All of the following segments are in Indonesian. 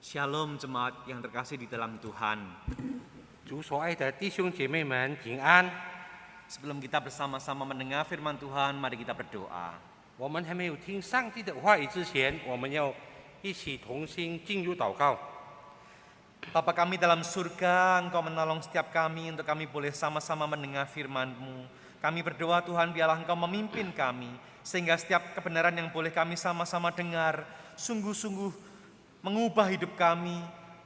Shalom jemaat yang terkasih di dalam Tuhan. 主所爱的弟兄姐妹们平安。 Sebelum kita bersama-sama mendengar firman Tuhan, mari kita berdoa. 我们还没有听上帝的话语之前，我们要一起同心进入祷告。 Bapa kami dalam surga, Engkau menolong setiap kami untuk kami boleh sama-sama mendengar firman-Mu. Kami berdoa Tuhan, biarlah Engkau memimpin kami, sehingga setiap kebenaran yang boleh kami sama-sama dengar, sungguh-sungguh mengubah hidup kami,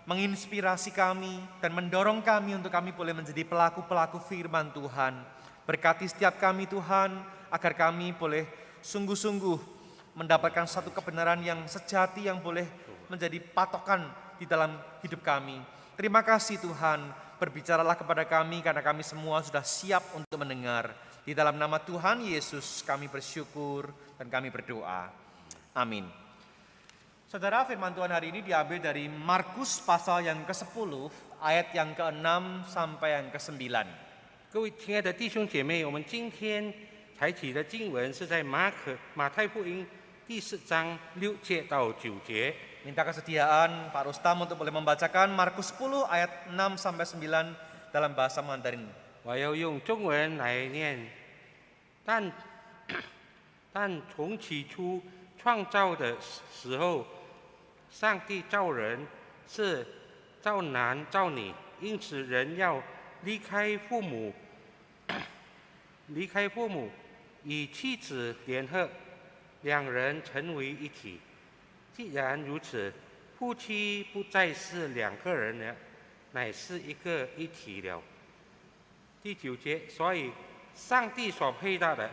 menginspirasi kami, dan mendorong kami untuk kami boleh menjadi pelaku-pelaku firman Tuhan. Berkati setiap kami Tuhan, agar kami boleh sungguh-sungguh mendapatkan satu kebenaran yang sejati yang boleh menjadi patokan di dalam hidup kami. Terima kasih Tuhan, berbicaralah kepada kami karena kami semua sudah siap untuk mendengar. Di dalam nama Tuhan Yesus kami bersyukur dan kami berdoa. Amin. Saudara, firman Tuhan hari ini diambil dari Markus pasal yang ke-10, ayat yang ke-6 sampai yang ke-9. 各位亲爱的弟兄姐妹，我们今天采取的经文是在马太福音第4章6节到9节。 Minta kesediaan Pak Rustam untuk boleh membacakan Markus 10 ayat 6 sampai 9 dalam bahasa Mandarin. 我要用中文来念。但从起初创造的时候，上帝造人是造男造女，因此人要离开父母，与妻子联合，两人成为一体。既然如此，夫妻不再是两个人了，乃是一个一体了。第9节，所以上帝所配搭的，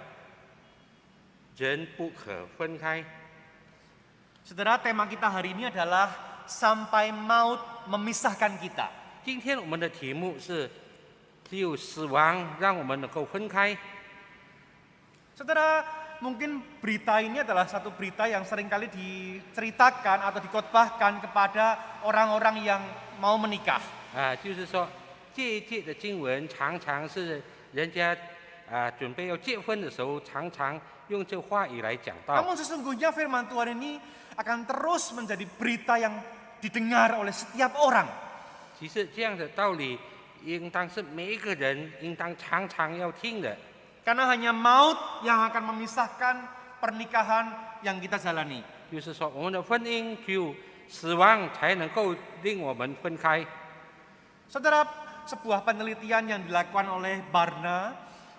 人不可分开。 Saudara, tema kita hari ini adalah sampai maut memisahkan kita. 今天我们的题目是只有死亡让我们能够分开。 Saudara, mungkin berita ini adalah satu berita yang seringkali diceritakan atau dikotbahkan kepada orang-orang yang mau menikah. 就是说这一节的经文常常是人家准备要结婚的时候，常常用这话语来讲到。 Namun sesungguhnya firman Tuhan ini akan terus menjadi berita yang didengar oleh setiap orang. 其实这样的道理，应当是每一个人应当常常要听的。 Karena hanya maut yang akan memisahkan pernikahan yang kita jalani. 就是说，我们的婚姻只有死亡才能够令我们分开。 Saudara, sebuah penelitian yang dilakukan oleh Barna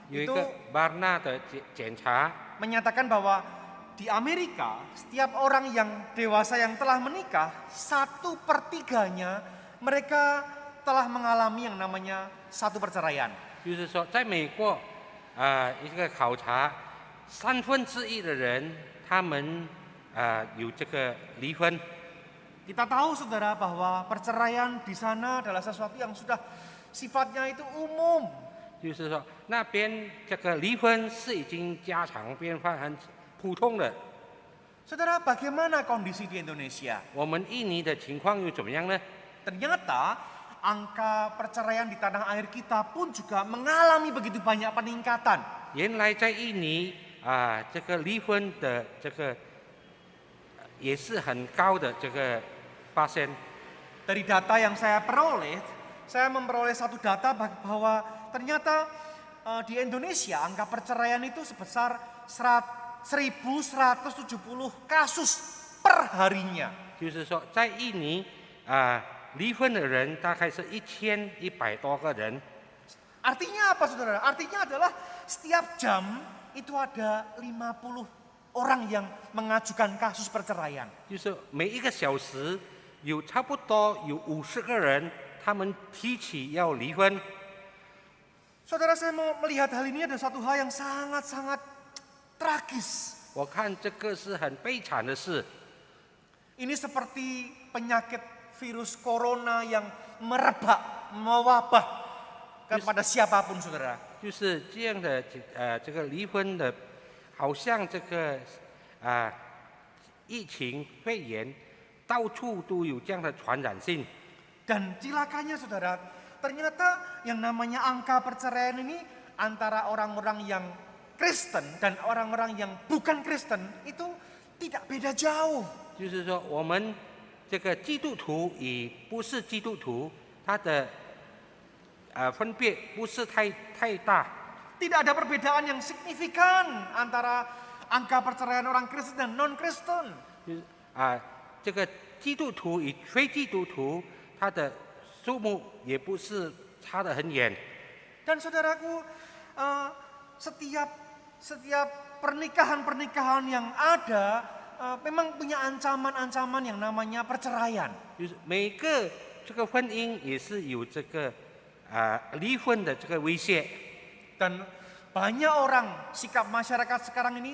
有一 itu 个 Barna 的检查， menyatakan bahwa di Amerika setiap orang yang dewasa yang telah menikah 1/3 mereka telah mengalami yang namanya satu perceraian. 就是说，在美国一个考察，1/3的人他们有这个离婚。 Kita tahu saudara bahwa perceraian di sana adalah sesuatu yang sudah sifatnya itu umum. 就是说，那边这个离婚是已经家常便饭、很普通的。 Saudara, bagaimana kondisi di Indonesia? 我们印尼的情况又怎么样呢？ Ternyata angka perceraian di tanah air kita pun juga mengalami begitu banyak peningkatan. 原来在印尼这个离婚的这个也是很高的这个发现。 Dari data yang saya memperoleh satu data bahwa ternyata di Indonesia angka perceraian itu sebesar 1.170 kasus per harinya. 就是说，在印尼离婚的人大概是1100多个人。 Artinya apa saudara? Artinya adalah setiap jam itu ada 50 orang yang mengajukan kasus perceraian. 就是每一个小时有差不多有50个人，他们提起要离婚。 Saudara, saya mau melihat hal ini ada satu hal yang sangat-sangat tragis. 我看这个是很悲惨的事， Ini seperti penyakit virus corona yang merebak, mewabah kepada siapapun saudara. 就是这样的这个离婚的，好像这个疫情肺炎，到处都有这样的传染性。 Dan cilakanya saudara, ternyata yang namanya angka perceraian ini antara orang-orang yang Kristen dan orang-orang yang bukan Kristen itu tidak beda jauh. 就是说，我们这个基督徒与不是基督徒，它的分别不是太大。 Tidak ada perbedaan yang signifikan antara angka perceraian orang Kristen dan non-Kristen. 就是这个基督徒与非基督徒，它的数目也不是差得很远。 Dan saudaraku, setiap pernikahan yang ada memang punya ancaman-ancaman yang namanya perceraian. 就是每个这个婚姻也是有这个离婚的这个威胁。 Dan banyak orang sikap masyarakat sekarang ini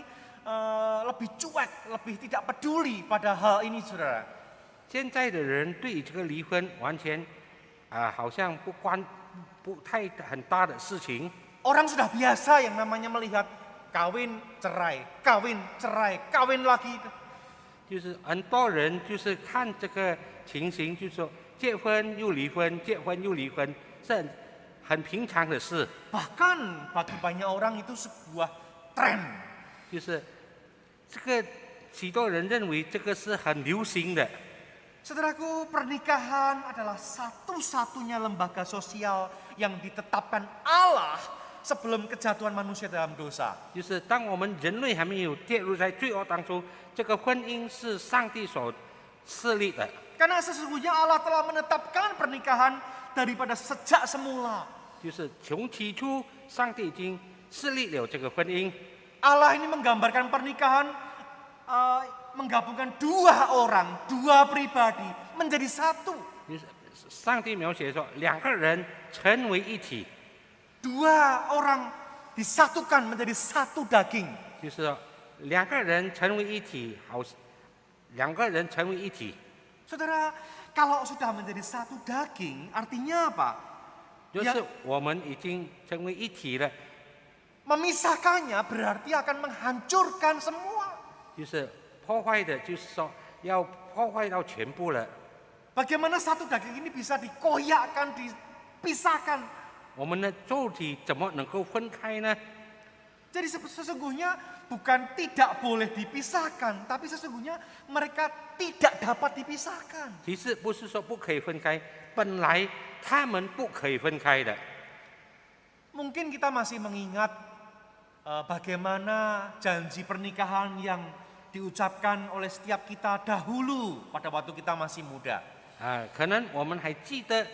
lebih cuek, lebih tidak peduli pada hal ini, saudara. 现在的人对于这个离婚完全好像不太很大的事情。 Orang sudah biasa yang namanya melihat kawin cerai, kawin cerai, kawin lagi. 就是很多人就是看这个情形，就是说结婚又离婚，结婚又离婚，是很平常的事。 Bahkan bagi banyak orang itu sebuah tren. 就是这个许多人认为这个是很流行的。 Saudaraku, pernikahan adalah satu-satunya lembaga sosial yang ditetapkan Allah sebelum kejatuhan manusia dalam dosa. 就是当我们人类还没有跌入在罪恶当中，这个婚姻是上帝所设立的。 Karena sesungguhnya Allah telah menetapkan pernikahan daripada sejak semula. 就是从起初，上帝已经设立了这个婚姻。 Allah ini menggambarkan pernikahan menggabungkan dua orang, dua pribadi menjadi satu. 就是上帝描写说，两个人成为一体， Dua orang disatukan menjadi satu daging. 就是说两个人成为一体，两个人成为一体。 Saudara, kalau sudah menjadi satu daging, artinya apa? 就是我们已经成为一体了， Memisahkannya berarti akan menghancurkan semua. 就是破坏的，就是说要破坏到全部了。 Bagaimana satu daging ini bisa dikoyakkan, dipisahkan? 我们的肉体怎么能够分开呢？ Jadi sesungguhnya bukan tidak boleh dipisahkan, tapi sesungguhnya mereka tidak dapat dipisahkan. 其实不是说不可以分开，本来他们不可以分开的。 Mungkin kita masih mengingat bagaimana janji pernikahan yang diucapkan oleh setiap kita dahulu pada waktu kita masih muda. 可能我们还记得，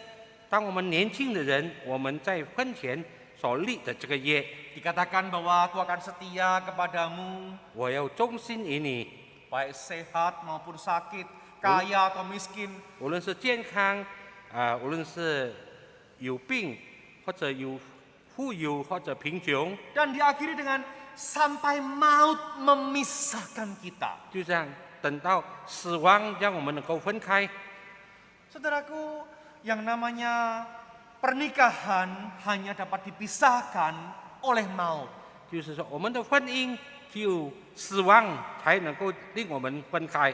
当我们年轻的人，我们在婚前所立的这个约， Dikatakan bahwa aku akan setia kepadamu, 我要忠心于你， baik sehat maupun sakit, kaya atau miskin. 无论是健康，无论是有病或者有富有或者贫穷， Dan diakhiri dengan sampai maut memisahkan kita. 就这样等到死亡让我们能够分开。 Saudaraku, yang namanya pernikahan hanya dapat dipisahkan oleh maut. 就是说，我们的婚姻只有死亡才能够令我们分开。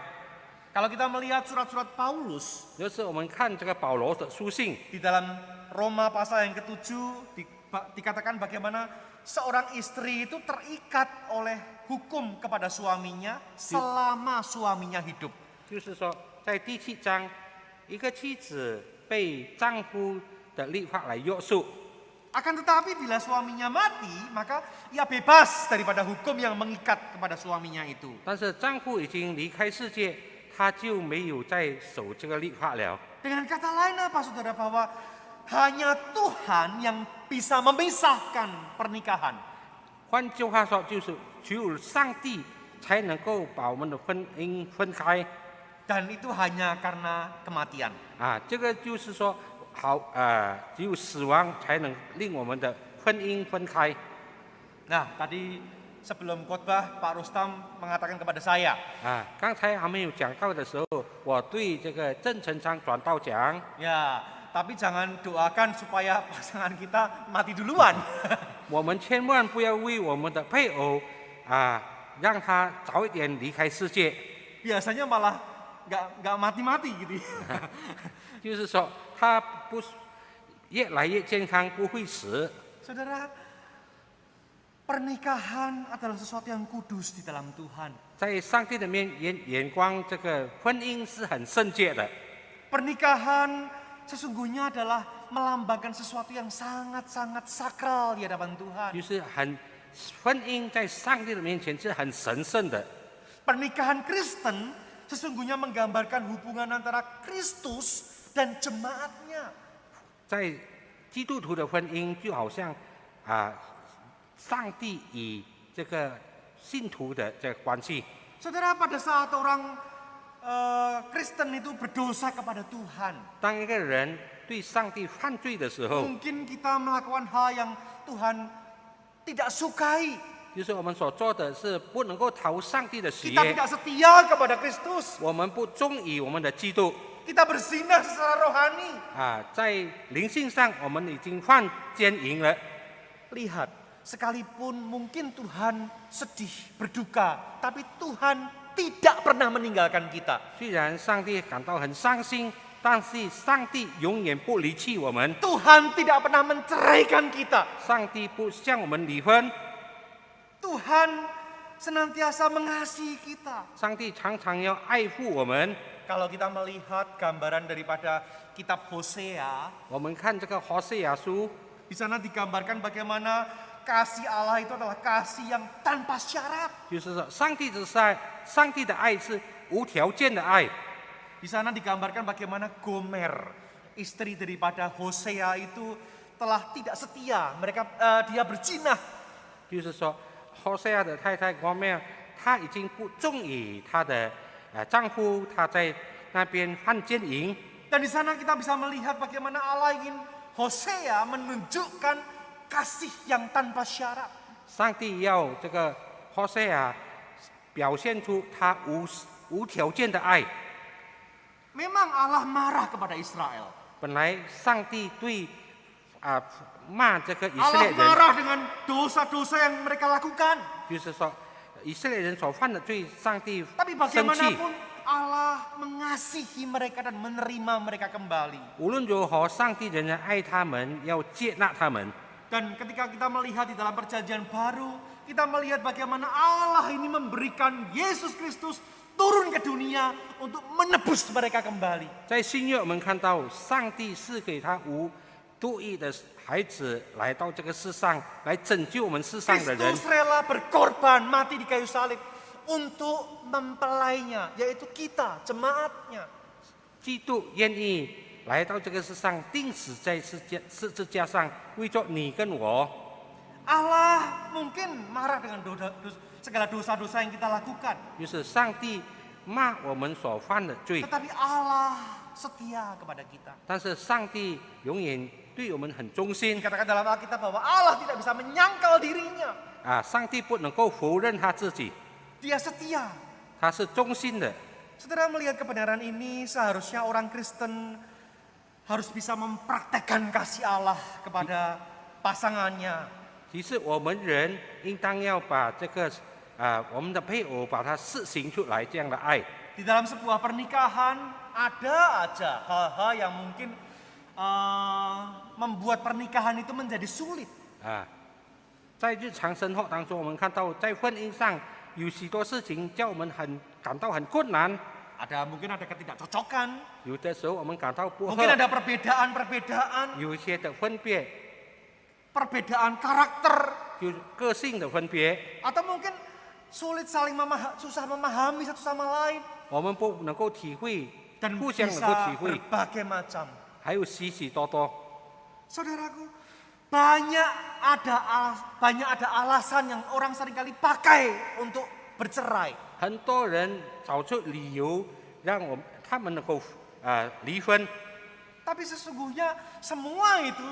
Kalau kita melihat surat-surat Paulus 就是我们看这个保罗的书信， di dalam Roma pasal yang ke-7 dikatakan bagaimana seorang istri itu terikat oleh hukum kepada suaminya selama suaminya hidup. 就是说，在第7章，一个妻子被丈夫的律法来约束。 Akan tetapi bila suaminya mati, maka ia bebas daripada hukum yang mengikat kepada suaminya itu. 但是丈夫已经离开世界，他就没有再守这个律法了。 Dengan kata lain apa saudara, bahwa hanya Tuhan yang bisa memisahkan pernikahan. 换句话说，就是只有上帝才能够把我们的婚姻分开。 Dan itu hanya karena kematian. 这个就是说，只有死亡才能令我们的婚姻分开。 Nah, tadi sebelum khotbah Pak Rustam mengatakan kepada saya, 刚才还没有讲到的时候，我对这个郑成章传道讲， ya, tapi jangan doakan supaya pasangan kita mati duluan. 我们千万不要为我们的配偶让他早一点离开世界。 Biasanya malah nggak mati-mati gitu. 就是说，他不越来越健康，不会死。 Saudara, Pernikahan adalah sesuatu yang kudus di dalam Tuhan. 在上帝的眼光，这个婚姻是很圣洁的。 Pernikahan sesungguhnya adalah melambangkan sesuatu yang sangat-sangat sakral di hadapan Tuhan. 就是婚姻在上帝的面前是很神圣的。 Pernikahan Kristen sesungguhnya menggambarkan hubungan antara Kristus dan jemaatnya. 在基督徒的婚姻就好像上帝与这个信徒的这个关系。 Saudara, pada saat orang Kristen itu berdosa kepada Tuhan, 当一个人对上帝犯罪的时候， mungkin kita melakukan hal yang Tuhan tidak sukai. 就是我们所做的是不能够讨上帝的喜 Kita 悦， tidak setia kepada Kristus. 我们不忠于我们的基督 Kita berzina secara rohani. 在灵性上我们已经犯奸淫了。 Lihat, sekalipun mungkin Tuhan sedih, berduka, tapi Tuhan tidak pernah meninggalkan kita. 虽然上帝感到很伤心，但是上帝永远不离弃我们， Tuhan tidak pernah menceraikan kita. 上帝不向我们离婚， Tuhan senantiasa mengasihi kita. 上帝常常要爱护我们。 Kalau kita melihat gambaran daripada kitab Hosea, 我们看这个何西亚书， di sana digambarkan bagaimana kasih Allah itu adalah kasih yang tanpa syarat. 就是说上帝的爱是无条件的爱。 Di sana digambarkan bagaimana Gomer, istri daripada Hosea itu telah tidak setia. Dia berzina. 就是说，何西亚的太太国妹，她已经不忠于她的丈夫，她在那边犯奸淫。 Dan di sana kita bisa melihat bagaimana Allah ingin Hosea menunjukkan kasih yang tanpa syarat. 上帝要这个何西亚表现出他无条件的爱。 Memang Allah marah kepada Israel. 本来上帝对骂这个以色 Allah 列人， marah dengan dosa-dosa yang mereka lakukan. 就是说以色列人所犯的罪，上帝 Tapi 生气。 bagaimanapun Allah mengasihi mereka dan menerima mereka kembali. 无论如何，上帝仍然爱他们，要接纳他们。 Dan ketika kita melihat di dalam perjanjian baru, kita melihat bagaimana Allah ini memberikan Yesus Kristus turun ke dunia untuk menebus mereka kembali. 在新约，我们看到上帝是给他无独一的孩子来到这个世上，来拯救我们世上的人。 Kristus rela berkorban mati di kayu salib untuk mempelainya, yaitu kita, jemaatnya. 基督愿意来到这个世上，钉死在十字架上，为着你跟我。 Allah mungkin marah dengan segala dosa-dosa yang kita lakukan. 就是上帝骂我们所犯的罪， Tetapi Allah setia kepada kita. 但是上帝永远对我们很忠心 Dikatakan dalam Alkitab bahwa Allah tidak bisa menyangkal dirinya. 上帝不能够否认他自己， Dia setia. 他是忠心的。 Saudara melihat kebenaran ini, seharusnya orang Kristen harus bisa mempraktekkan kasih Allah kepada pasangannya. 其实我们人应当要把这个我们的配偶把它施行出来，这样的爱。 Di dalam sebuah pernikahan ada aja hal-hal yang mungkin membuat pernikahan itu menjadi sulit. 在日常生活当中，我们看到在婚姻上有许多事情叫我们感到很困难。 Mungkin ada ketidakcocokan, 有的时候我们感到不 mungkin 合， ada perbedaan-perbedaan, 有一些的分别， perbedaan karakter, 有个性的分别， atau mungkin sulit susah memahami satu sama lain, 我们不能够体会， dan 互相能够 bisa 体会， berbagai macam. 还有许许多多。 Saudaraku, banyak ada alasan yang orang seringkali pakai untuk bercerai. 很多人找出理由让他们能够离婚， Tapi sesungguhnya semua itu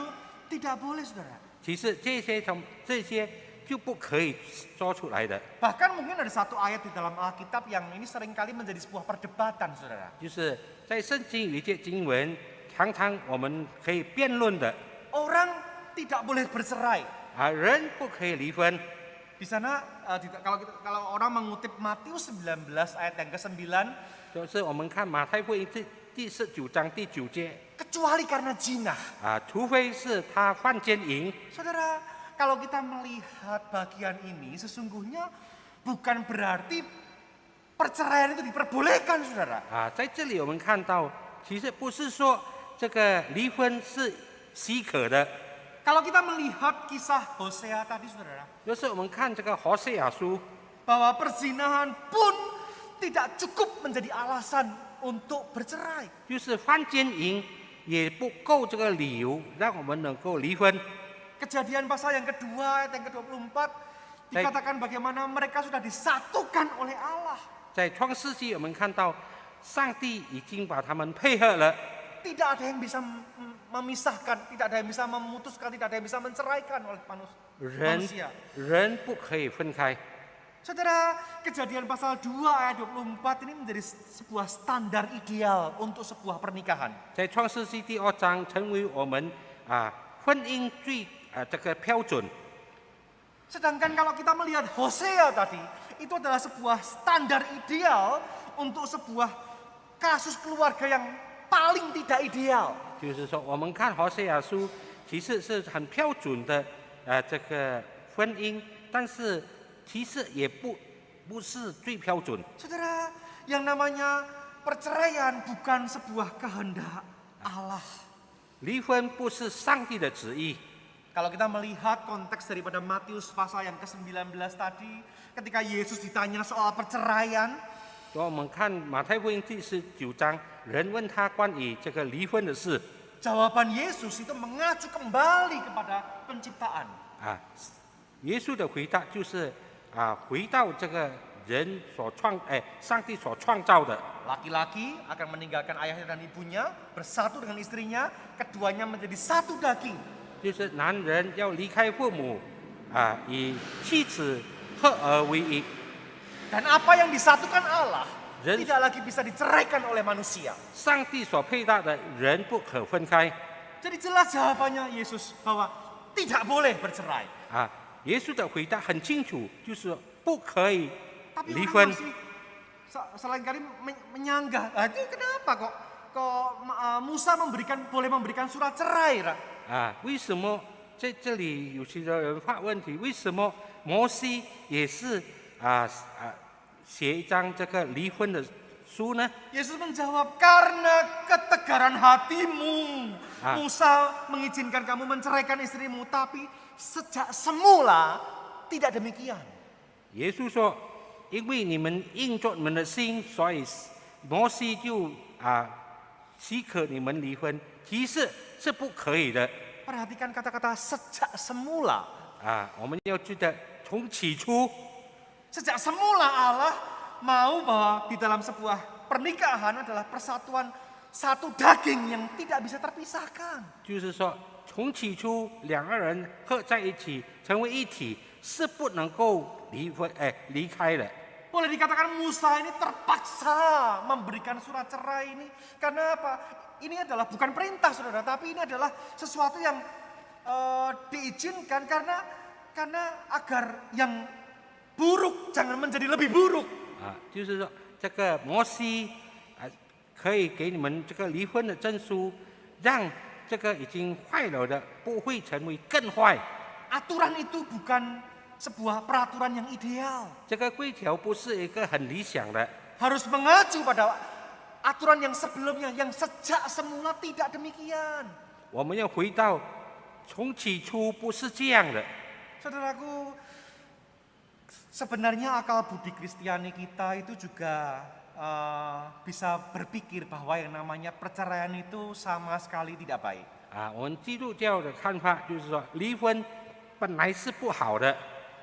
tidak boleh, saudara. 其实这些就不可以说出来的。 Bahkan mungkin ada satu ayat di dalam Alkitab yang ini seringkali menjadi sebuah perdebatan, saudara. 就是在圣经有一些经文，常常我们可以辩论的。 Orang tidak boleh bercerai. 人不可以离婚。 Di sana kalau orang mengutip Matius 19 ayat yang ke-9, 就是我们看马太福音第19章第9节 kecuali karena zina. 除非是他犯奸淫。 Saudara, kalau kita melihat bagian ini sesungguhnya bukan berarti perceraian itu diperbolehkan, saudara. 在这里我们看到，其实不是说这个离婚是许可的， Kalau kita melihat kisah Hosea tadi, saudara, 就是我们看这个何西阿书， bahwa perzinahan pun tidak cukup menjadi alasan untuk bercerai. 就是犯奸淫也不够这个理由让我们能够离婚。 Kejadian pasal yang kedua, ayat yang ke-24, dikatakan bagaimana mereka sudah disatukan oleh Allah. 在创世纪我们看到，上帝已经把他们配合了， Tidak ada yang bisa memisahkan, tidak ada yang bisa memutuskan, tidak ada yang bisa menceraikan oleh 人 manusia. 人不可以分开。 Saudara, kejadian pasal 2 ayat 24 ini menjadi sebuah standar ideal untuk sebuah pernikahan. 在创世纪第2章成为我们婚姻最这个标准。 Sedangkan kalau kita melihat Hosea tadi, itu adalah sebuah standar ideal untuk sebuah kasus keluarga yang paling tidak ideal. 就是说，我们看何西阿书，其实是很标准的这个婚姻，但是其实也不是最标准。 Saudara, yang namanya perceraian bukan sebuah kehendak Allah. 离婚不是上帝的旨意。 Kalau kita melihat konteks daripada Matius pasal yang ke-19 tadi, ketika Yesus ditanya soal perceraian, 所以我们看马太福音第19章，人问他关于这个离婚的事 jawaban Yesus itu mengacu kembali kepada penciptaan. 耶稣的回答就是回到这个人上帝所创造的。 Laki-laki akan meninggalkan ayahnya dan ibunya, bersatu dengan istrinya, keduanya menjadi satu daging. 就是男人要离开父母与妻子合而为一。 Dan apa yang disatukan Allah Dan- tidak lagi bisa diceraikan oleh manusia. 上帝所配搭的人不可分开 Jadi jelas jawabannya Yesus bahwa tidak boleh bercerai. 耶稣的回答很清楚，就是不可以 Tapi 离 orang 婚。 masih selain kali menyanggah. Itu kenapa kok Musa boleh memberikan surat cerai? Ra? 为什么在这里有些人发问题？为什么摩西也是写一张这个离婚的书呢？ Yesus menjawab, karena ketegaran hatimu. Musa mengizinkan kamu menceraikan istrimu, tapi sejak semula tidak demikian. 耶稣说：“因为你们硬着你们的心，所以摩西就许可你们离婚。其实是不可以的 Perhatikan kata-kata sejak semula. 我们要记得从起初， Sejak semula Allah mau bahwa di dalam sebuah pernikahan adalah persatuan satu daging yang tidak bisa terpisahkan. 就是说从起初两个人合在一起成为一体，是不能够离开的。 Boleh dikatakan Musa ini terpaksa memberikan surat cerai ini. Karena apa? Ini adalah bukan perintah, saudara, tapi ini adalah sesuatu yang diizinkan karena agar yang buruk jangan menjadi lebih buruk. 就是说这个摩西可以给你们这个离婚的证书，让这个已经坏了的不会成为更坏。 Aturan itu bukan sebuah peraturan yang ideal. 这个规条不是一个很理想的， Harus mengacu pada aturan yang sebelumnya yang sejak semula tidak demikian. 我们要回到从起初不是这样的。 Saudaraku, sebenarnya akal budi Kristiani kita itu juga bisa berpikir bahwa yang namanya perceraian itu sama sekali tidak baik. 我们基督教的看法就是说，离婚本来是不好的。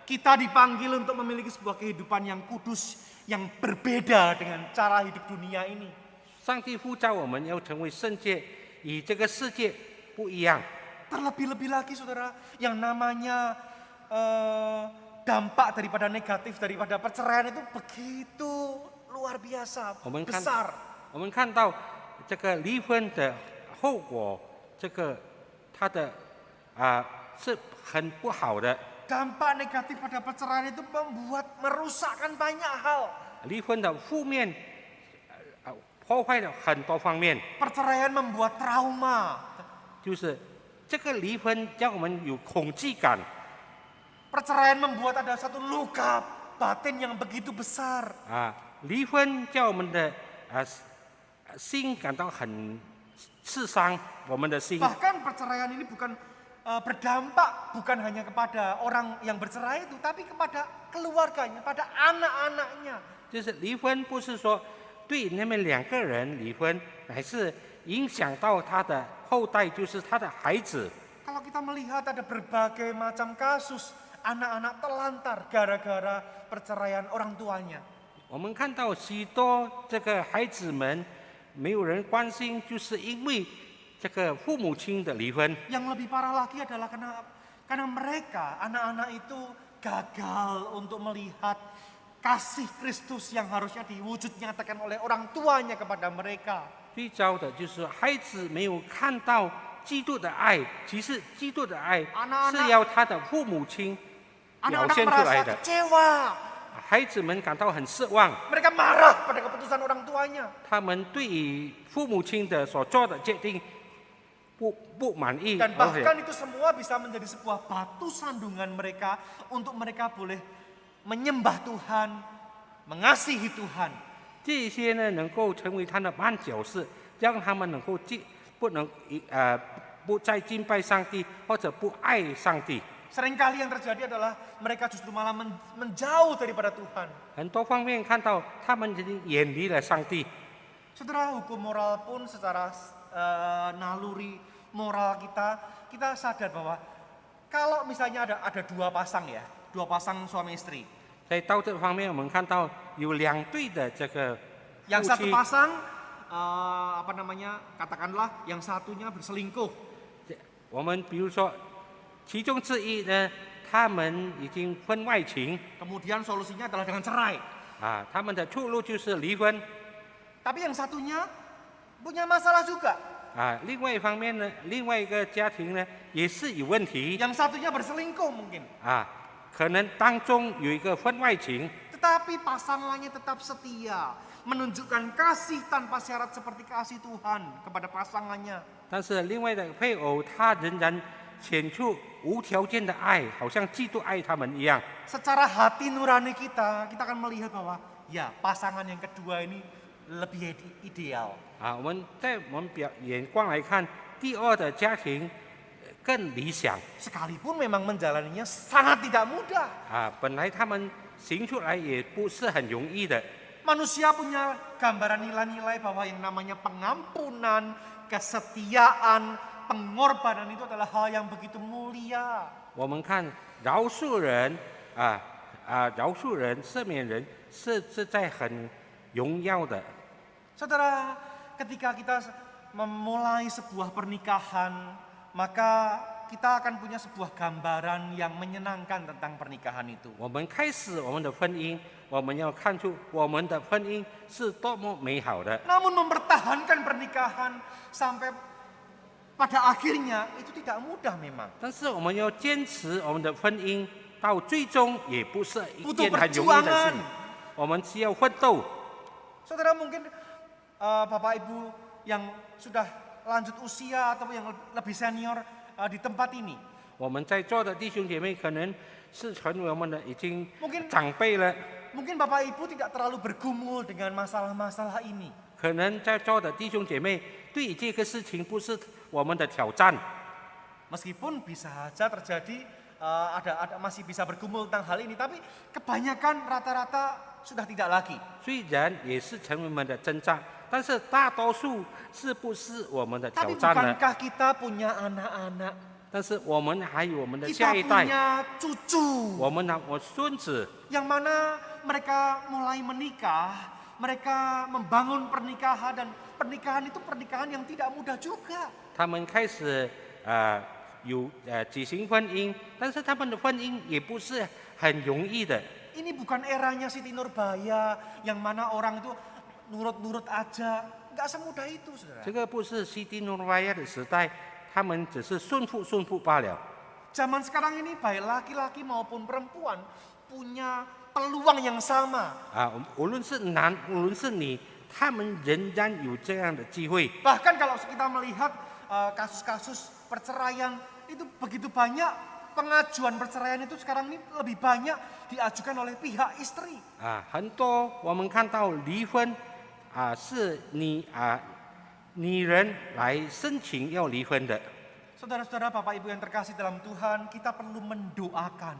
Kita dipanggil untuk memiliki sebuah kehidupan yang kudus, yang berbeda dengan cara hidup dunia ini. 上帝呼召我们要成为圣洁，与这个世界不一样。 Terlebih-lebih lagi, saudara, yang namanya dampak daripada negatif daripada perceraian itu begitu luar biasa, 我们看 besar. 我们看到这个离婚的后果，这个它的是很不好的。 Dampak negatif pada perceraian itu merusakkan banyak hal. 离婚的负面破坏了很多方面， Perceraian membuat trauma. 就是这个离婚让我们有恐惧感， Perceraian membuat ada satu luka batin yang begitu besar. 离婚叫我们的心感到很刺伤，我们的心。 Bahkan perceraian ini bukan berdampak bukan hanya kepada orang yang bercerai itu, tapi kepada keluarganya, pada anak-anaknya. 就是离婚不是说对那么两个人离婚，乃是影响到他的后代，就是他的孩子。 Kalau kita melihat ada berbagai macam kasus anak-anak telantar gara-gara perceraian orang tuanya. 我们看到许多这个孩子们没有人关心，就是因为这个父母亲的离婚。 Yang lebih parah lagi adalah karena mereka anak-anak itu gagal untuk melihat kasih Kristus yang harusnya diwujud nyatakan oleh orang tuanya kepada mereka. 最糟的就是孩子没有看到基督的爱，其实基督的爱是要他的父母亲表 Anak-anak 现出 merasa 来的。 kecewa. 孩子们感到很失望， Mereka marah pada keputusan orang tuanya. 他们对于父母亲的所做的决定不满意， Dan 而且 bahkan itu semua bisa menjadi sebuah batu sandungan mereka untuk mereka boleh menyembah Tuhan, mengasihi Tuhan. 这些呢能够成为他的绊脚石，让他们能够不再敬拜上帝，或者不爱上帝。 Seringkali yang terjadi adalah mereka justru malah menjauh daripada Tuhan. 很多方面看到他们已经远离了上帝。 Saudara, hukum moral pun secara naluri moral kita sadar bahwa kalau misalnya ada dua pasang ya, dua pasang suami istri. 在道德方面，我们看到有两对的这个 Yang 夫 satu 妻， pasang katakanlah yang satunya berselingkuh. 我们比如说其中之一呢，他们已经婚外情 Kemudian solusinya adalah dengan cerai. 他们的出路就是离婚。 Tapi yang satunya punya masalah juga. 另外一方面呢，另外一个家庭呢也是有问题 Yang satunya berselingkuh mungkin. 可能当中有一个婚外情， Tetapi pasangannya tetap setia. Menunjukkan kasih tanpa syarat seperti kasih Tuhan kepada pasangannya. 但是另外的配偶他仍然显出无条件的爱，好像基督爱他们一样。 Secara hati nurani kita akan melihat bahwa ya pasangan yang kedua ini lebih ideal. 我们眼光来看，第二的家庭更理想。 Sekalipun memang menjalaninya sangat tidak mudah. 本来他们行出来也不是很容易的。 Manusia punya gambaran nilai-nilai bahwa yang namanya pengampunan, kesetiaan, pengorbanan itu adalah hal yang begitu mulia. 我们看饶恕人饶恕人、赦免人是在很荣耀的。 Saudara, ketika kita memulai sebuah pernikahan, maka kita akan punya sebuah gambaran yang menyenangkan tentang pernikahan itu. 我们开始我们的婚姻，我们要看出我们的婚姻是多么美好的。 Namun mempertahankan pernikahan sampai pada akhirnya itu tidak mudah memang. 但是我们要坚持我们的婚姻到最终，也不是一 Butuh 件很容易的事 perjuangan.。我们需要奋斗。 Saudara, mungkin Bapak Ibu yang sudah lanjut usia atau yang lebih senior di tempat ini. 我们在座的弟兄姐妹可能是成为我们的已经 Mungkin 长辈了， Mungkin Bapak Ibu tidak terlalu bergumul dengan masalah-masalah ini. 可能在座的弟兄姐妹对这个事情不是我们的挑战。 Meskipun bisa saja terjadi masih bisa bergumul tentang hal ini, tapi kebanyakan rata-rata sudah tidak lagi. 虽然也是成为我们的征战，但是大多数是不是我们的挑 Tapi 战呢？ bukankah kita punya anak-anak? 但是我们还有我们的 Kita 下一代， punya cucu 我们的孙子， yang mana mereka mulai menikah, mereka membangun pernikahan dan pernikahan itu pernikahan yang tidak mudah juga. 他们开始有举行婚姻，但是他们的婚姻也不是很容易的。 Ini bukan eranya Siti Nurbaya yang mana orang itu nurut-nurut aja, nggak semudah itu, saudara. 这个不是西蒂诺瓦亚的时代，他们只是顺服罢了。 Zaman sekarang ini baik laki-laki maupun perempuan punya peluang yang sama. 无论是男，无论是女，他们仍然有这样的机会。 Bahkan kalau kita melihat kasus-kasus perceraian itu begitu banyak pengajuan perceraian itu sekarang ini lebih banyak diajukan oleh pihak istri. 很多我们看到离婚是女人来申请要离婚的。 Saudara-saudara, Bapak Ibu yang terkasih dalam Tuhan, kita perlu mendoakan.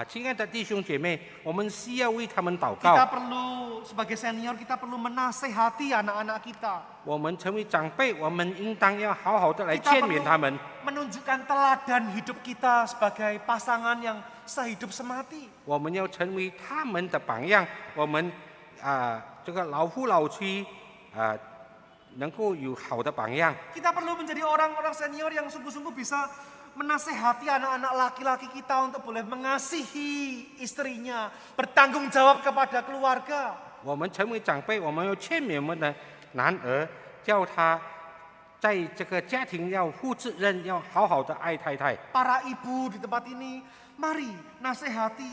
亲爱的弟兄姐妹，我们需要为他们祷 Kita 告。 perlu sebagai senior, kita perlu menasehati anak-anak kita. 我们成为长辈，我们应当要好好的来 Kita 劝勉他们。 menunjukkan teladan hidup kita sebagai pasangan yang sehidup semati. 我们要成为他们的榜样。我们这个老夫老妻能够有好的榜样。 Kita perlu menjadi orang-orang senior yang sungguh-sungguh bisa menasehati anak-anak laki-laki kita untuk boleh mengasihi istrinya, bertanggung jawab kepada keluarga. 我们成为长辈，我们要劝勉我们的男儿，叫他在这个家庭要负责任，要好好的爱太太。 Para ibu di tempat ini, mari nasihati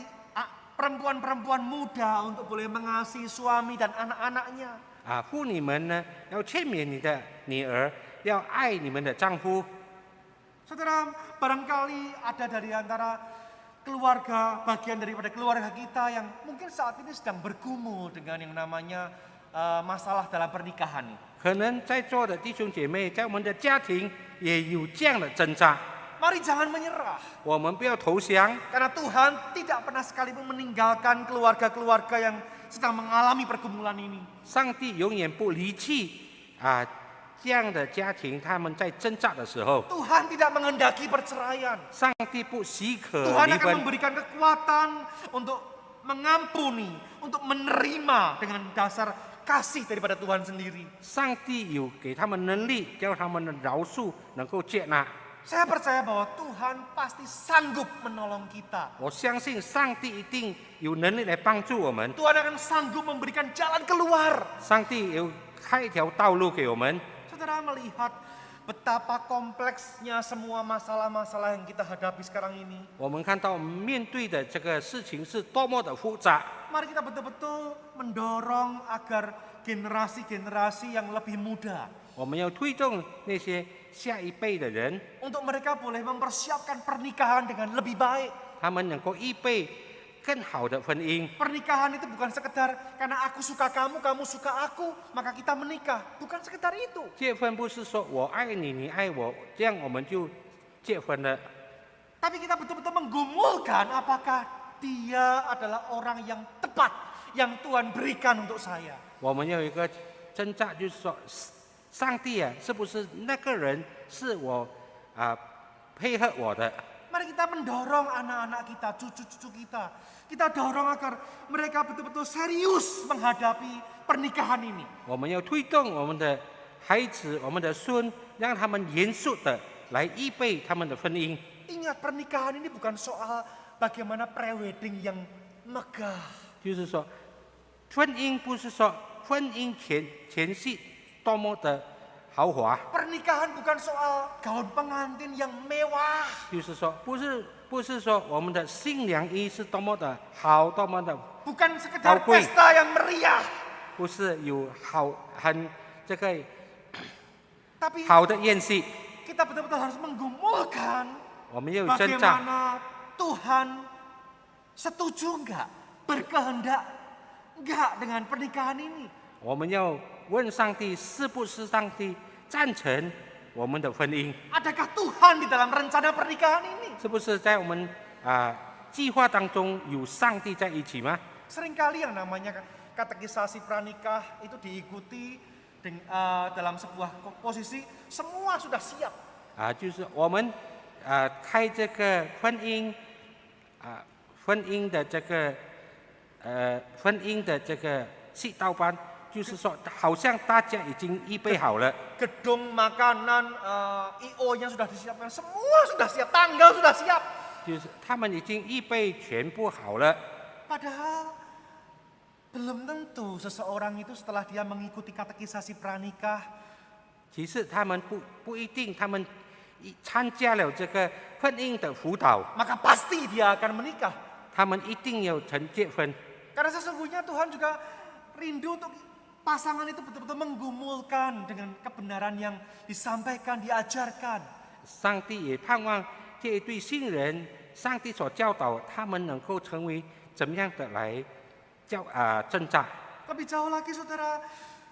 perempuan-perempuan muda untuk boleh mengasihi suami dan anak-anaknya. 妇女们呢，要劝勉你的女儿，要爱你们的丈夫。 Saudara, barangkali ada dari antara keluarga, bagian daripada keluarga kita yang mungkin saat ini sedang bergumul dengan yang namanya masalah dalam pernikahan. 可能在座的弟兄姐妹，在我们的家庭也有这样的挣扎。 Mari jangan menyerah. 我们不要投降， Karena Tuhan tidak pernah sekalipun meninggalkan keluarga-keluarga yang sedang mengalami pergumulan ini. 上帝永远不离弃这样的家庭，他们在挣扎的时候， Tuhan tidak menghendaki perceraian. 上帝不许可 Tuhan 离 akan 婚。 memberikan kekuatan untuk mengampuni, untuk menerima dengan dasar kasih daripada Tuhan sendiri. 上帝有给他们能力，叫他们的饶恕能够接纳。 Saya percaya bahwa Tuhan pasti sanggup menolong kita. 我相信上帝一定有能力来帮助我们， Tuhan akan sanggup memberikan jalan keluar. 上帝有开一条道路给我们。 Saudara melihat betapa kompleksnya semua masalah-masalah yang kita hadapi sekarang ini. 我们看到面对的这个事情是多么的复杂， Mari kita betul-betul mendorong agar generasi-generasi yang lebih muda 我们要推动那些下一辈的人， untuk mereka boleh mempersiapkan pernikahan dengan lebih baik. 他们能够预备更好的婚姻。 Pernikahan itu bukan sekedar karena aku suka kamu, kamu suka aku, maka kita menikah. Bukan sekedar itu. 结婚不是说我爱你，你爱我，这样我们就结婚了。 Tapi kita betul-betul menggumulkan apakah dia adalah orang yang tepat yang Tuhan berikan untuk saya. 我们要有一个挣扎，就是说，上帝是不是那个人是我配合我的？ Mari kita mendorong anak-anak kita, cucu-cucu kita. Kita dorong agar mereka betul-betul serius menghadapi pernikahan ini. 我们要推动我们的孩子、我们的孙，让他们严肃的来预备他们的婚姻。 Ingat, pernikahan ini bukan soal bagaimana pre-wedding yang megah. 就是说，婚姻不是说婚姻前夕多么的豪华， Pernikahan bukan soal gaun pengantin yang mewah. 就是说不是说我们的新娘衣是多么的好，多么的 Bukan sekedar Kau kui. pesta yang meriah. 不是有很这个 Tapi 好的宴席， kita betul-betul harus menggumulkan 我们要有挣扎。 bagaimana Tuhan setuju enggak, berkehendak enggak dengan pernikahan ini. 我们要问上帝，是不是上帝赞成我们的婚姻？ Adakah Tuhan di dalam rencana pernikahan ini? 是不是在我们计划当中有上帝在一起吗？ Seringkali yang namanya katekisasi pranikah itu diikuti dalam sebuah posisi semua sudah siap. 就是我们开这个婚姻的这个祈祷班，就是说好像大家已经预备好了。 Gedung, makanan, IO-nya sudah disiapkan, semua sudah siap, tanggal sudah siap. 就是他们已经预备全部好了， Padahal belum tentu seseorang itu setelah dia mengikuti katekisasi pranikah 其实他们不一定，他们参加了这个婚姻的辅导， maka pasti dia akan menikah. 他们一定要结婚。 Karena sesungguhnya Tuhan juga rindu untuk pasangan itu betul-betul menggumulkan dengan kebenaran yang disampaikan, diajarkan. 上帝也盼望这一对新人上帝所教导他们能够成为怎么样的来挣扎。 Lebih jauh lagi saudara,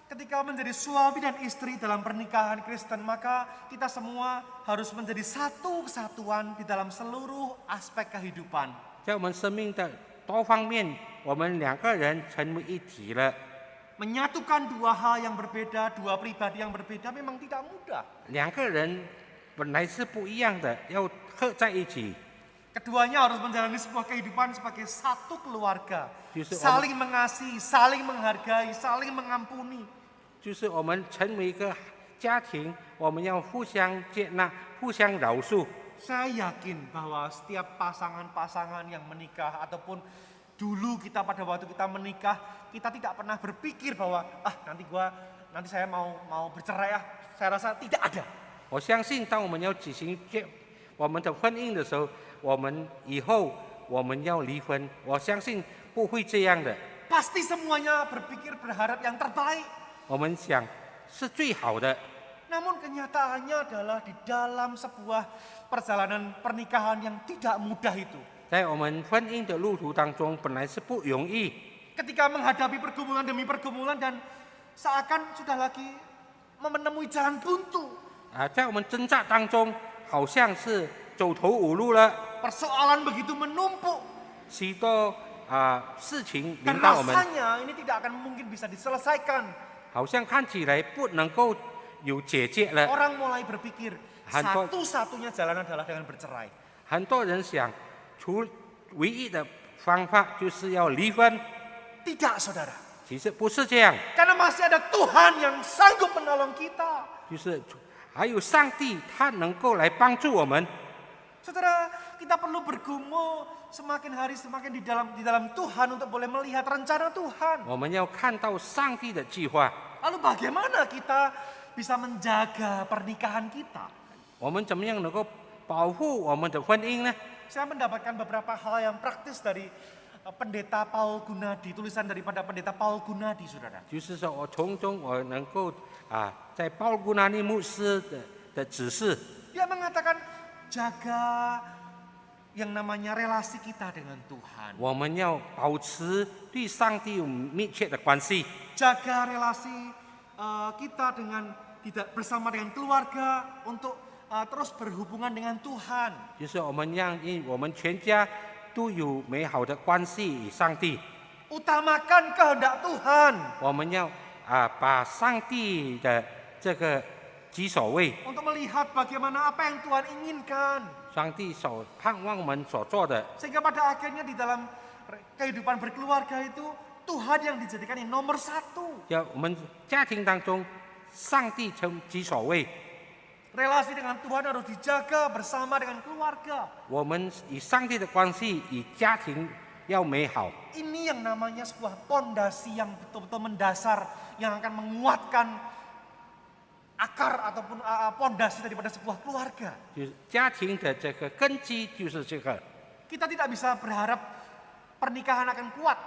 ketika menjadi suami dan istri dalam pernikahan Kristen, maka kita semua harus menjadi satu kesatuan di dalam seluruh aspek kehidupan. 在我们生命的多方面，我们两个人成为一体了。 Menyatukan dua hal yang berbeda, dua pribadi yang berbeda memang tidak mudah. 两个人本来是不一样的，要合在一起， Keduanya harus menjalani sebuah kehidupan sebagai satu keluarga. Justru Saling mengasihi, saling menghargai, saling mengampuni. 就是我们成为一个家庭，我们要互相接纳、互相饶恕。 Saya yakin bahwa setiap pasangan-pasangan yang menikah ataupun dulu kita pada waktu kita menikah, kita tidak pernah berpikir bahwa nanti saya mau bercerai ah. Saya rasa tidak ada. 我相信，当我们要举行我们的婚姻的时候，我们以后我们要离婚，我相信不会这样的。 Pasti semuanya berpikir berharap yang terbaik. 我们想是最好的， Namun kenyataannya adalah di dalam sebuah perjalanan pernikahan yang tidak mudah itu. 在我们婚姻的路途当中，本来是不容易。 Ketika menghadapi pergumulan demi pergumulan dan seakan sudah lagi menemui jalan buntu. 在我们挣扎当中，好像是走投无路了， Persoalan begitu menumpuk 许多事情 dan 临到我们， rasanya ini tidak akan mungkin bisa diselesaikan. 好像看起来不能够有解决了。 Orang mulai berpikir Hantu- satu-satunya jalan adalah dengan bercerai. 很多人想，唯一的方法就是要离婚， Tidak saudara. 其实不是这样， Karena masih ada Tuhan yang sanggup menolong kita. 就是还有上帝，他能够来帮助我们。 Saudara, kita perlu bergumul semakin hari semakin di dalam Tuhan untuk boleh melihat rencana Tuhan. 我们要看到上帝的计划， Lalu bagaimana kita bisa menjaga pernikahan kita? 我们怎么样能够保护我们的婚姻呢？ Saya mendapatkan beberapa hal yang praktis dari pendeta Paul Gunadi, tulisan daripada pendeta Paul Gunadi, saudara. 就是说我从中我能够在鲍古纳尼牧师的指示， Dia mengatakan jaga yang namanya relasi kita dengan Tuhan. 我们要保持对上帝有密切的关系， Jaga relasi kita bersama dengan keluarga untuk terus berhubungan dengan Tuhan. 就是我们让我们全家都有美好的关系与上帝。 Utamakan kehendak Tuhan 我们要把上帝的这个居首位， untuk melihat bagaimana apa yang Tuhan inginkan. 上帝所盼望我们所做的， Sehingga pada akhirnya di dalam kehidupan berkeluarga itu Tuhan yang dijadikan yang nomor satu. 要我们家庭当中，上帝成居首位。 Relasi dengan Tuhan harus dijaga bersama dengan keluarga. 我们与上帝的关系与家庭要美好， Ini yang namanya sebuah pondasi yang betul-betul mendasar, yang akan menguatkan akar ataupun pondasi daripada sebuah keluarga. 就是家庭的这个根基就是这个。 Kita tidak bisa berharap pernikahan akan kuat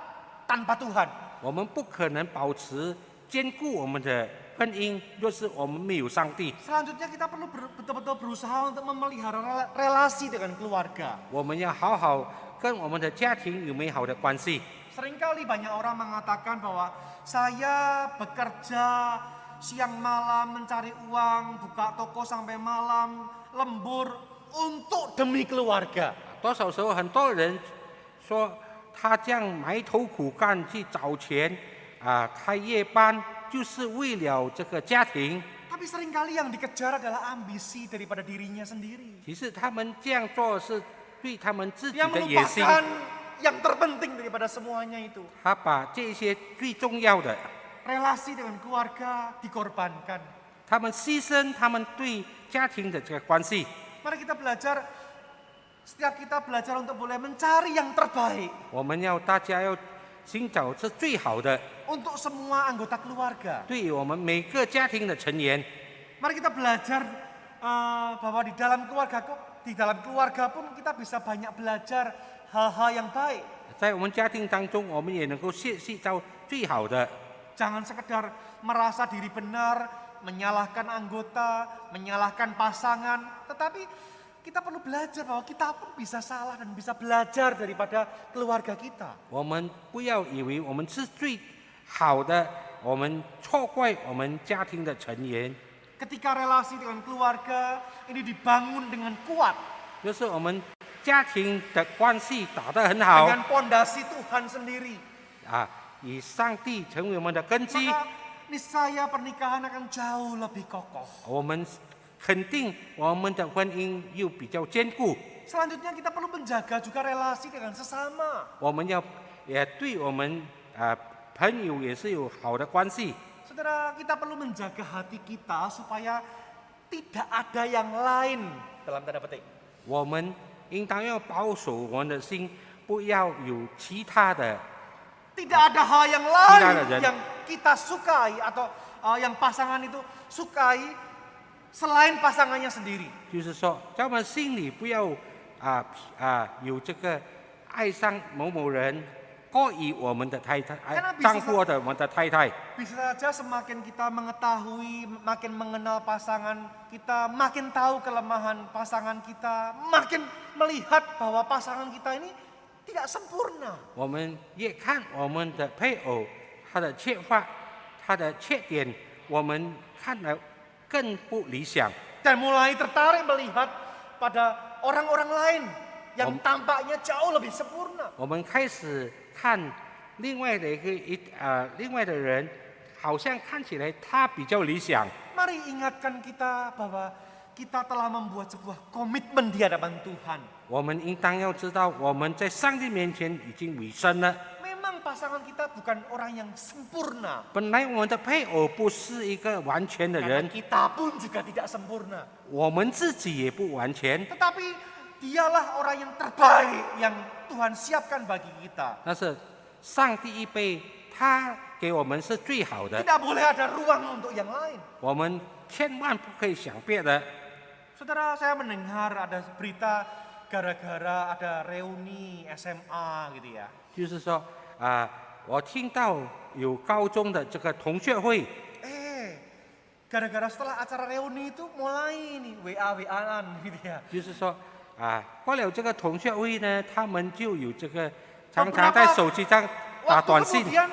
tanpa Tuhan. 我们不可能保持坚固我们的婚姻，若是我们没有上帝。 Selanjutnya kita perlu betul-betul berusaha untuk memelihara relasi dengan keluarga. 我们要好好跟我们的家庭有美好的关系。 Seringkali banyak orang mengatakan bahwa saya bekerja siang malam mencari uang, buka toko sampai malam, lembur untuk demi keluarga. 多少时候很多人说他这样埋头苦干去找钱开夜班，就是为了这个家庭。 Tapi seringkali yang dikejar adalah ambisi daripada dirinya sendiri. 其实他们这样做是对他们自己 Dia 的野心， melupakan yang terpenting daripada semuanya itu. 他把这些最重要的， Relasi dengan keluarga dikorbankan. 他们牺牲他们对家庭的这个关系。 Mari kita belajar, setiap kita belajar untuk boleh mencari yang terbaik 我们大家要寻找是最好的， untuk semua anggota keluarga. 对于我们每个家庭的成员。 Mari kita belajar bahwa di dalam keluarga pun kita bisa banyak belajar hal-hal yang baik. 在我们家庭当中，我们也能够学习到最好的， Jangan sekedar merasa diri benar, menyalahkan anggota, menyalahkan pasangan, tetapi kita perlu belajar bahwa kita pun bisa salah dan bisa belajar daripada keluarga kita. 我们不要以为我们是最好的，我们错怪我们家庭的成员， Ketika relasi dengan keluarga ini dibangun dengan kuat, 就是我们家庭的关系打得很好 dengan pondasi Tuhan sendiri, 啊，以上帝成为我们的根基， maka niscaya pernikahan akan jauh lebih kokoh. 我们肯定我们的婚姻又比较坚固。 Selanjutnya kita perlu menjaga juga relasi dengan sesama. 我们要也对我们朋友也是有好的关系。 Saudara, kita perlu menjaga hati kita supaya tidak ada yang lain dalam tanda petik. 我们应当要保守我们的心，不要有其他的。 Tidak ada hal yang lain yang kita sukai atau yang pasangan itu sukai selain pasangannya sendiri. 就是说，在我们心里不要有这个爱上某某人，过于我们的太太，丈夫或者我们的太太。 Bisa saja semakin kita mengetahui, makin mengenal pasangan kita, makin tahu kelemahan pasangan kita, makin melihat bahwa pasangan kita ini tidak sempurna. 我们越看我们的配偶，他的缺乏，他的缺点，我们看了更不理想。 Dan mulai tertarik melihat pada orang-orang lain yang tampaknya jauh lebih sempurna. 我们开始看另外的人，好像看起来他比较理想。 Mari ingatkan kita bahwa kita telah membuat sebuah komitmen di hadapan Tuhan. 我们应当要知道，我们在上帝面前已经委身了。 Memang pasangan kita bukan orang yang sempurna. 本来我们的配偶不是一个完全的 Karena 人， kita pun juga tidak sempurna. 我们自己也不完全。 Tetapi dialah orang yang terbaik yang Tuhan siapkan bagi kita. 但是上帝预备他给我们是最好的， Tidak boleh ada ruang untuk yang lain. 我们千万不可以想别的。 Saudara, saya mendengar ada berita gara-gara ada reuni SMA gitu ya. 就是说我听到有高中的这个同学会， Gara-gara setelah acara reuni itu mulai nih WA-WA-an gitu ya. 就是说过了这个同学会呢，他们就有这个常常在手机上打 Waktu 短信 kemudian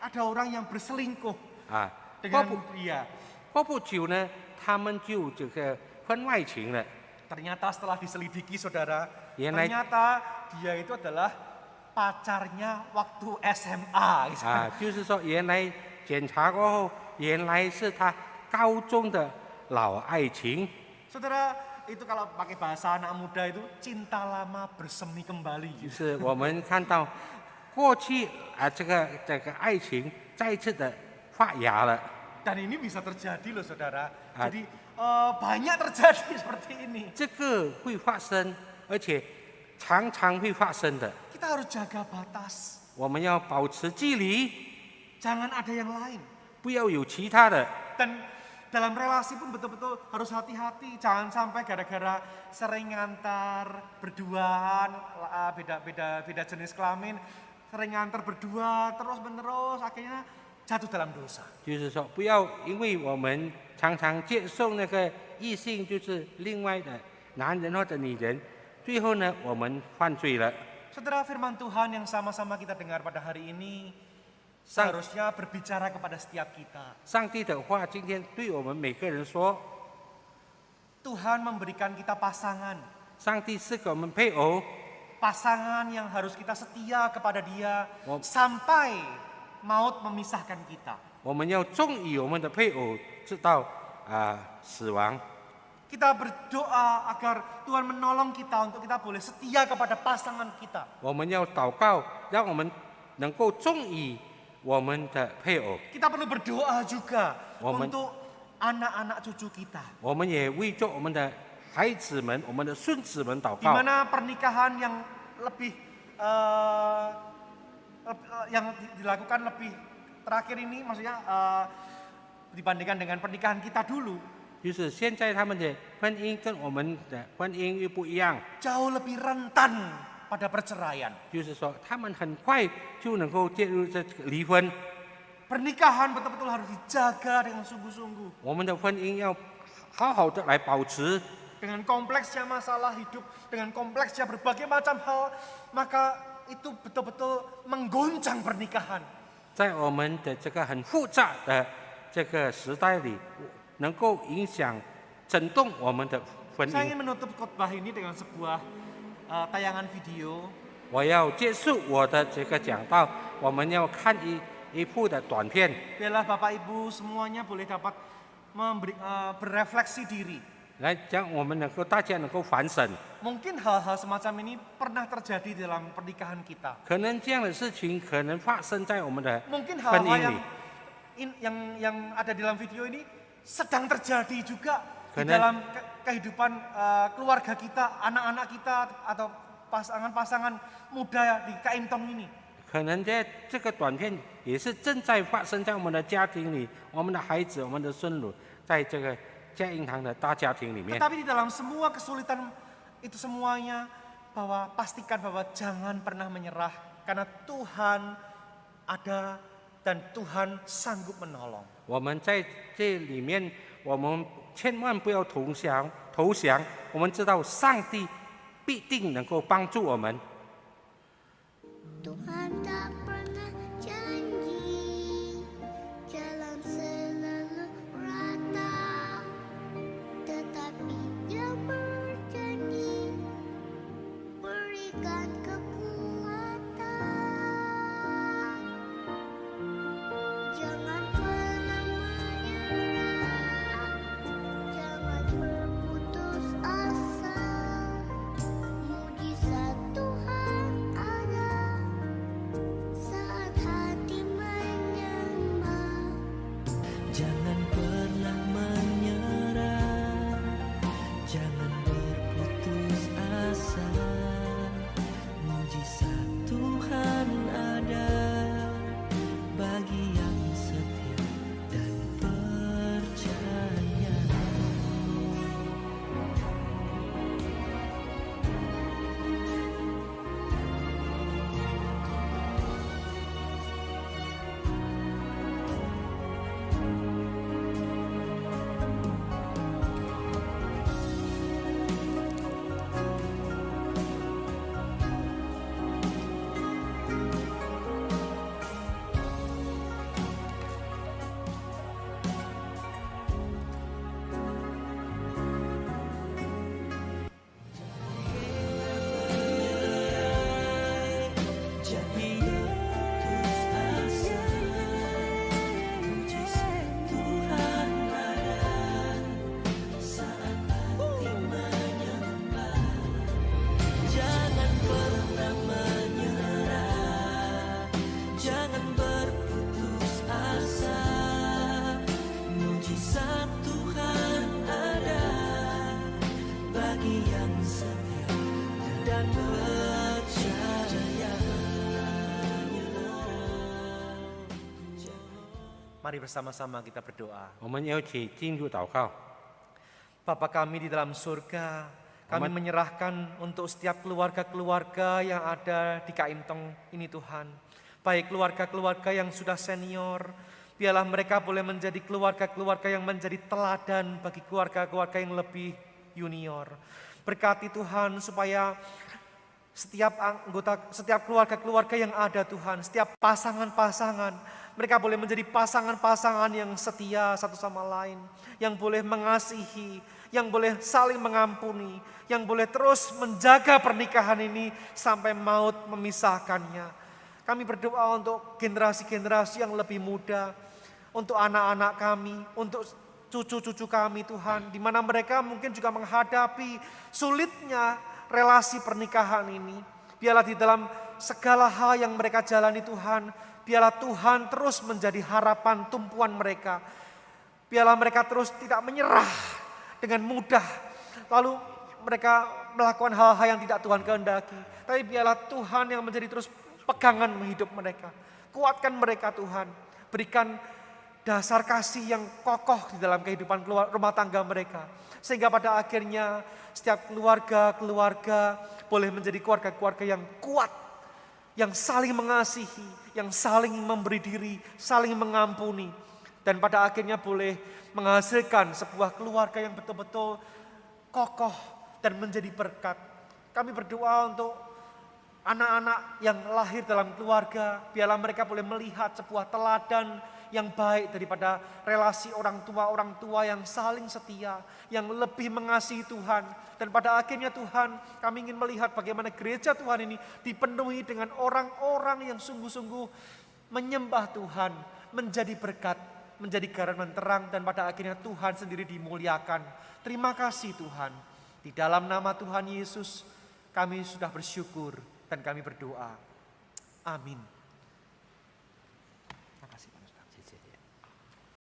ada orang yang berselingkuh 啊， dengan pria. 过不久呢，他们就这个婚外情了。 Ternyata setelah diselidiki saudara, Yang lain- ternyata dia itu adalah pacarnya waktu SMA. Gitu. 就是说原来检查过后，原来是他高中的老爱情。 Saudara, itu kalau pakai bahasa anak muda itu cinta lama bersemi kembali. 就 Gitu. 是我们看到过去这个爱情再一次的发芽了。 Dan ini bisa terjadi loh saudara. Ah. Jadi banyak terjadi seperti ini. 这个会发生，而且常常会发生的。 Kita harus jaga batas. 我们要保持距离， Jangan ada yang lain. 不要有其他的。 Dan dalam relasi pun betul-betul harus hati-hati. Jangan sampai gara-gara sering ngantar berduaan, beda jenis kelamin, sering ngantar berdua terus-menerus, akhirnya jatuh dalam dosa. 就是说，不要因为我们常常接受那个异性，就是另外的男人或者女人，最后呢，我们犯罪了。 Saudara, firman Tuhan yang sama-sama kita dengar pada hari ini seharusnya berbicara kepada setiap kita. 上帝的话今天对我们每个人说， Tuhan memberikan kita pasangan. 上帝是给我们配偶， Pasangan yang harus kita setia kepada dia Wow. sampai maut memisahkan kita. 我们要忠于我们的配偶，直到死亡。 Kita berdoa agar Tuhan menolong kita untuk kita boleh setia kepada pasangan kita. 我们要祷告，让我们能够忠于我们的配偶。 Kita perlu berdoa juga Woman. untuk anak-anak cucu kita. 我们也为着我们的孩子们、我们的孙子们祷 Di 告。 mana pernikahan yang lebih yang dilakukan lebih terakhir ini maksudnya dibandingkan dengan pernikahan kita dulu 就是现在他们的婚姻跟我们的婚姻又不一样， jauh lebih rentan pada perceraian. 就是说他们很快就能够介入这个离婚。 Pernikahan betul-betul harus dijaga dengan sungguh-sungguh. 我们的婚姻要好好的来保持， dengan kompleksnya masalah hidup, dengan kompleksnya berbagai macam hal, maka itu betul-betul menggoncang pernikahan. 在我们的这个很复杂的这个时代里，能够影响、震动我们的婚 Saya 姻。 ingin menutup khotbah ini dengan sebuah tayangan video. 我要结束我的这个讲道，我们要看一部的短片， Biarlah Bapak Ibu semuanya boleh dapat berefleksi diri. 来讲我们大家能够反省， Mungkin hal-hal semacam ini pernah terjadi dalam pernikahan kita. 可能这样的事情可能发生在我们的 Mungkin 婚 hal-hal 姻里。 yang ada di dalam video ini sedang terjadi juga di Karena- dalam kehidupan keluarga kita, anak-anak kita atau pasangan-pasangan muda di Kaimtong ini. 可能在这个短片也是正在发生在我们的家庭里，我们的孩子、我们的孙女，在这个嘉应堂的大家庭里面。 Tetapi di dalam semua kesulitan itu semuanya, pastikan bahwa jangan pernah menyerah karena Tuhan ada dan Tuhan sanggup menolong. 我们在这里面，我们千万不要投降，我们知道上帝必定能够帮助我们。 Tuhan tak pernah janji jalan selalu rata, tetapi Dia berjanji berikan kekuatan. Jangan pernah menyerah, jangan berputus asa. Mujizat Tuhan ada saat hati menyembah. Jangan pernah menyerah, jangan berputus asa. Mujizat Tuhan ada bagi yang setia dan percaya. Jadi putus asa, mujizat Tuhan ada saat hati menyembah. Jangan pernah menyerah, jangan berputus asa. Mujizat Tuhan ada bagi yang setia dan percaya. Mari bersama-sama kita berdoa. 我们要一起进入祷告。 Bapa kami di dalam surga, kami menyerahkan untuk setiap keluarga-keluarga yang ada di Kaimtong ini Tuhan. Baik keluarga-keluarga yang sudah senior, biarlah mereka boleh menjadi keluarga-keluarga yang menjadi teladan bagi keluarga-keluarga yang lebih junior. Berkati Tuhan supaya setiap anggota, setiap keluarga-keluarga yang ada Tuhan, setiap pasangan-pasangan, mereka boleh menjadi pasangan-pasangan yang setia satu sama lain, yang boleh mengasihi, yang boleh saling mengampuni, yang boleh terus menjaga pernikahan ini sampai maut memisahkannya. Kami berdoa untuk generasi-generasi yang lebih muda, untuk anak-anak kami, untuk cucu-cucu kami Tuhan, di mana mereka mungkin juga menghadapi sulitnya relasi pernikahan ini. Biarlah di dalam segala hal yang mereka jalani Tuhan, biarlah Tuhan terus menjadi harapan tumpuan mereka. Biarlah mereka terus tidak menyerah dengan mudah. Lalu mereka melakukan hal-hal yang tidak Tuhan kehendaki. Tapi biarlah Tuhan yang menjadi terus pegangan hidup mereka. Kuatkan mereka Tuhan. Berikan dasar kasih yang kokoh di dalam kehidupan rumah tangga mereka. Sehingga pada akhirnya setiap keluarga-keluarga boleh menjadi keluarga-keluarga yang kuat. Yang saling mengasihi, yang saling memberi diri, saling mengampuni. Dan pada akhirnya boleh menghasilkan sebuah keluarga yang betul-betul kokoh dan menjadi berkat. Kami berdoa untuk anak-anak yang lahir dalam keluarga, biarlah mereka boleh melihat sebuah teladan yang baik daripada relasi orang tua yang saling setia, yang lebih mengasihi Tuhan. Dan pada akhirnya Tuhan, kami ingin melihat bagaimana gereja Tuhan ini dipenuhi dengan orang-orang yang sungguh-sungguh menyembah Tuhan, menjadi berkat, menjadi garaman terang, dan pada akhirnya Tuhan sendiri dimuliakan. Terima kasih Tuhan. Di dalam nama Tuhan Yesus, kami sudah bersyukur dan kami berdoa. Amin.